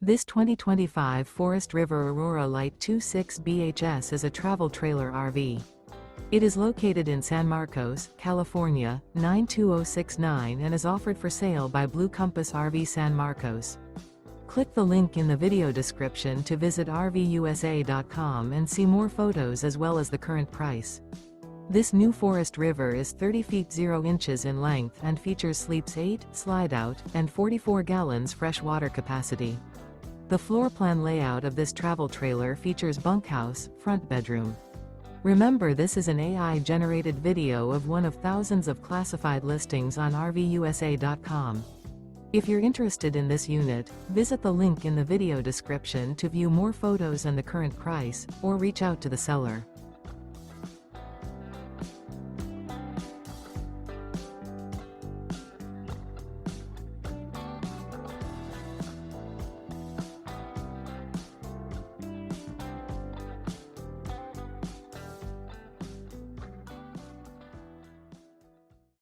This 2025 Forest River Aurora Light 26 BHS is a travel trailer RV. It is located in San Marcos, California, 92069 and is offered for sale by Blue Compass RV San Marcos. Click the link in the video description to visit RVUSA.com and see more photos as well as the current price. This new Forest River is 30 feet 0 inches in length and features sleeps 8, slide-out, and 44 gallons fresh water capacity. The floor plan layout of this travel trailer features bunkhouse, front bedroom. Remember, this is an AI-generated video of one of thousands of classified listings on RVUSA.com. If you're interested in this unit, visit the link in the video description to view more photos and the current price, or reach out to the seller.